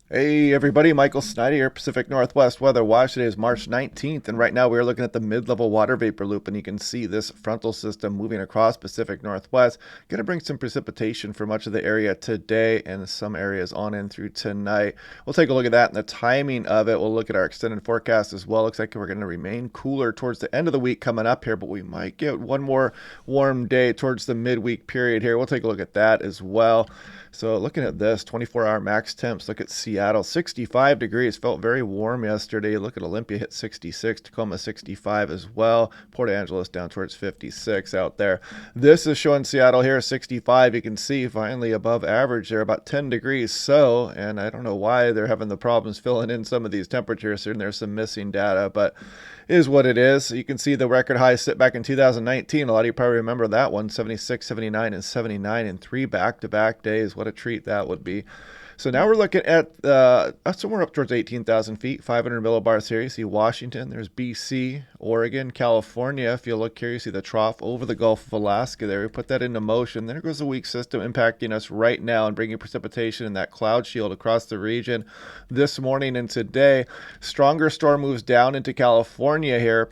Hey everybody, Michael Snyder here, Pacific Northwest Weather Watch. Today is March 19th, and right now we are looking at the mid-level water vapor loop, and you can see this frontal system moving across Pacific Northwest. Going to bring some precipitation for much of the area today and some areas on in through tonight. We'll take a look at that and the timing of it. We'll look at our extended forecast as well. Looks like we're going to remain cooler towards the end of the week coming up here, but we might get one more warm day towards the midweek period here. We'll take a look at that as well. So looking at this 24-hour max temps, look at Seattle, 65 degrees, felt very warm yesterday. Look at Olympia, hit 66, Tacoma 65 as well. Port Angeles down towards 56 out there. This is showing Seattle here 65. You can see finally above average there, about 10 degrees so, and I don't know why they're having the problems filling in some of these temperatures, and there's some missing data, but is what it is. You can see the record highs sit back in 2019. A lot of you probably remember that one, 76, 79, and 79 in three back-to-back days. What a treat that would be. So now we're looking at somewhere up towards 18,000 feet, 500 millibars here. You see Washington, there's BC, Oregon, California. If you look here, you see the trough over the Gulf of Alaska there. We put that into motion. There goes the weak system impacting us right now and bringing precipitation in that cloud shield across the region this morning and today. Stronger storm moves down into California here.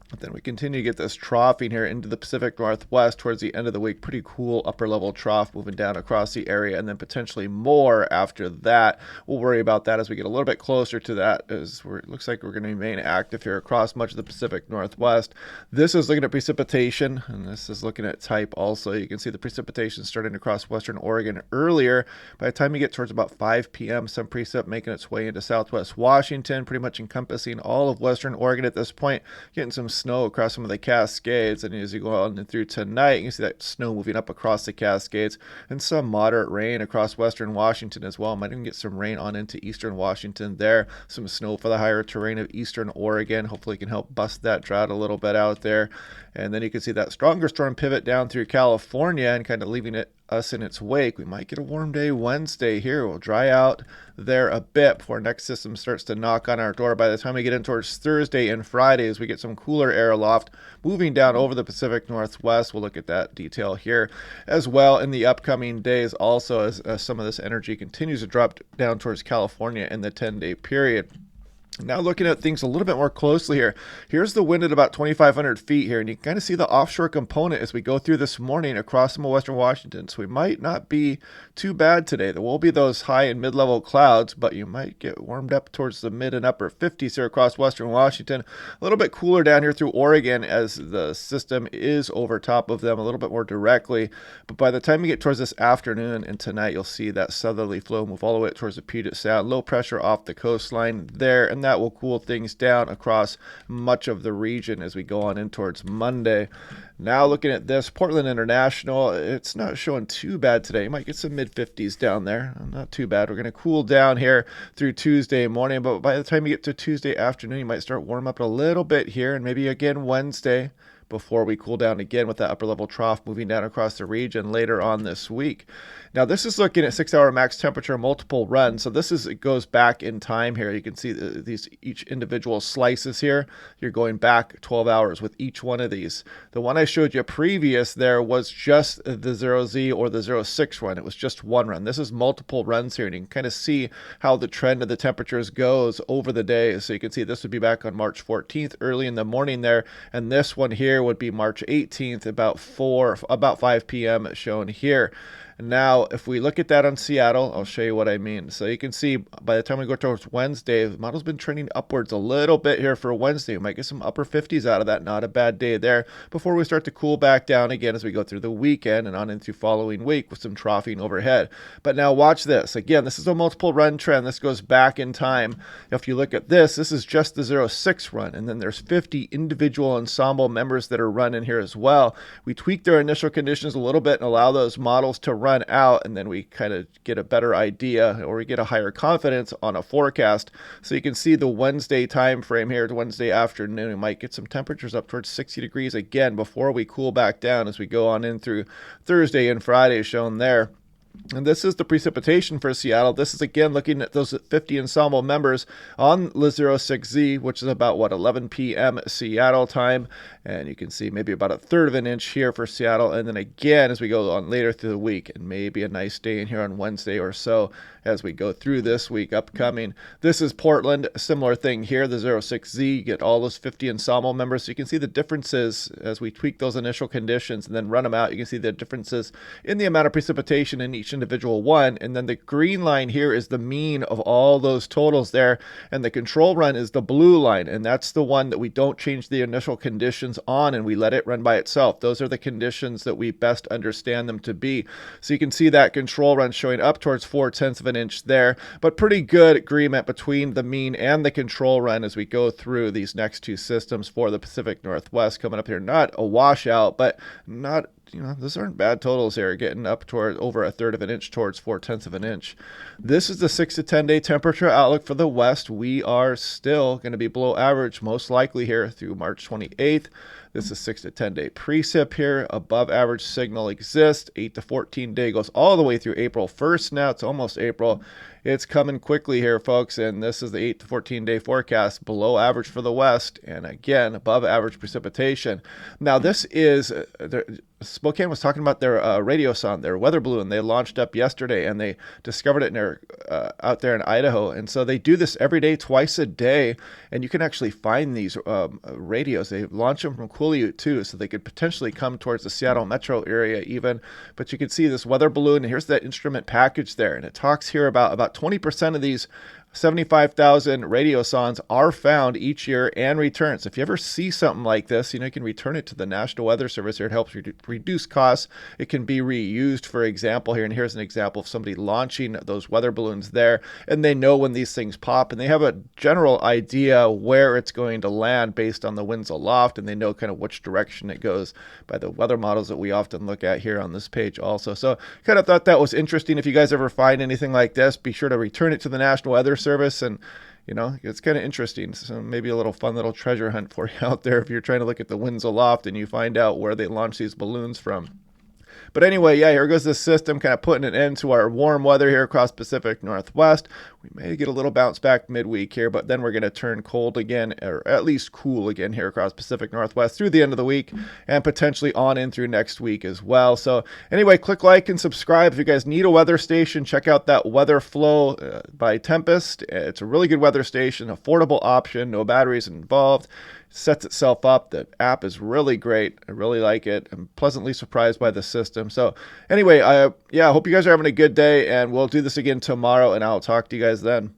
But then we continue to get this troughing here into the Pacific Northwest towards the end of the week. Pretty cool upper level trough moving down across the area, and then potentially more after that. We'll worry about that as we get a little bit closer to that, as it looks like we're going to remain active here across much of the Pacific Northwest. This is looking at precipitation, and this is looking at type also. You can see the precipitation starting across western Oregon earlier. By the time you get towards about 5 p.m., some precip making its way into southwest Washington, pretty much encompassing all of western Oregon at this point, getting some snow across some of the Cascades, and as you go on through tonight, you can see that snow moving up across the Cascades, and some moderate rain across western Washington as well. Might even get some rain on into eastern Washington there. Some snow for the higher terrain of eastern Oregon. Hopefully can help bust that drought a little bit out there. And then you can see that stronger storm pivot down through California and kind of leaving us in its wake. We might get a warm day Wednesday here. We'll dry out there a bit before next system starts to knock on our door. By the time we get in towards Thursday and Friday, as we get some cooler air aloft moving down over the Pacific Northwest. We'll look at that detail here as well in the upcoming days also, as some of this energy continues to drop down towards California in the 10-day period. Now looking at things a little bit more closely here. Here's the wind at about 2,500 feet here, and you can kind of see the offshore component as we go through this morning across some of western Washington. So we might not be too bad today. There will be those high and mid-level clouds, but you might get warmed up towards the mid and upper 50s here across western Washington. A little bit cooler down here through Oregon as the system is over top of them a little bit more directly. But by the time you get towards this afternoon and tonight, you'll see that southerly flow move all the way towards the Puget Sound. Low pressure off the coastline there, and that will cool things down across much of the region as we go on in towards Monday. Now looking at this, Portland International, it's not showing too bad today. You might get some mid-50s down there. Not too bad. We're going to cool down here through Tuesday morning, but by the time you get to Tuesday afternoon, you might start warm up a little bit here, and maybe again Wednesday before we cool down again with that upper level trough moving down across the region later on this week. Now this is looking at 6-hour max temperature multiple runs. So it goes back in time here. You can see these each individual slices here. You're going back 12 hours with each one of these. The one I showed you previous there was just the 0Z or the 06 run. It was just one run. This is multiple runs here, and you can kind of see how the trend of the temperatures goes over the days. So you can see this would be back on March 14th early in the morning there, and this one here would be March 18th about 5 p.m. shown here. Now, if we look at that on Seattle, I'll show you what I mean. So you can see by the time we go towards Wednesday, the model's been trending upwards a little bit here for Wednesday. We might get some upper 50s out of that. Not a bad day there before we start to cool back down again as we go through the weekend and on into following week with some troughing overhead. But now watch this. Again, this is a multiple run trend. This goes back in time. If you look at this is just the 06 run, and then there's 50 individual ensemble members that are running here as well. We tweak their initial conditions a little bit and allow those models to run out, and then we kind of get a better idea, or we get a higher confidence on a forecast. So you can see the Wednesday time frame here, Wednesday afternoon. We might get some temperatures up towards 60 degrees again before we cool back down as we go on in through Thursday and Friday shown there. And this is the precipitation for Seattle. This is again looking at those 50 ensemble members on the 06Z, which is about 11 p.m. Seattle time. And you can see maybe about 1/3 of an inch here for Seattle. And then again, as we go on later through the week, and maybe a nice day in here on Wednesday or so as we go through this week upcoming. This is Portland, similar thing here, the 06Z. You get all those 50 ensemble members. So you can see the differences as we tweak those initial conditions and then run them out. You can see the differences in the amount of precipitation in each individual one. And then the green line here is the mean of all those totals there. And the control run is the blue line. And that's the one that we don't change the initial conditions on and we let it run by itself. Those are the conditions that we best understand them to be. So you can see that control run showing up towards 4/10 of an inch there, but pretty good agreement between the mean and the control run as we go through these next two systems for the Pacific Northwest coming up here. Not a washout, but not, those aren't bad totals here, getting up toward over 1/3 of an inch towards 4/10 of an inch. This is the 6 to 10 day temperature outlook for the West. We are still going to be below average, most likely here through March 28th. This is 6 to 10 day precip here. Above average signal exists. 8 to 14 day goes all the way through April 1st now. It's almost April. It's coming quickly here, folks. And this is the 8 to 14 day forecast. Below average for the West. And again, above average precipitation. Now, this is Spokane was talking about their radio sonde, their weather balloon. They launched up yesterday and they discovered it out there in Idaho. And so they do this every day, twice a day. And you can actually find these radios. They launch them from Quileute too, so they could potentially come towards the Seattle metro area even. But you can see this weather balloon, and here's that instrument package there. And it talks here about 20% of these 75,000 radio sondes are found each year and returned. So if you ever see something like this, you can return it to the National Weather Service here. It helps reduce costs. It can be reused, for example, here. And here's an example of somebody launching those weather balloons there. And they know when these things pop, and they have a general idea where it's going to land based on the winds aloft. And they know kind of which direction it goes by the weather models that we often look at here on this page also. So kind of thought that was interesting. If you guys ever find anything like this, be sure to return it to the National Weather Service. And it's kind of interesting. So maybe a little fun little treasure hunt for you out there if you're trying to look at the winds aloft and you find out where they launch these balloons from. But anyway, yeah, here goes this system kind of putting an end to our warm weather here across Pacific Northwest. We may get a little bounce back midweek here, but then we're going to turn cold again, or at least cool again here across Pacific Northwest through the end of the week and potentially on in through next week as well. So anyway, click like and subscribe. If you guys need a weather station, check out that Weather Flow by Tempest. It's a really good weather station, affordable option, no batteries involved. Sets itself up. The app is really great. I really like it. I'm pleasantly surprised by the system. So anyway, I hope you guys are having a good day, and we'll do this again tomorrow, and I'll talk to you guys then.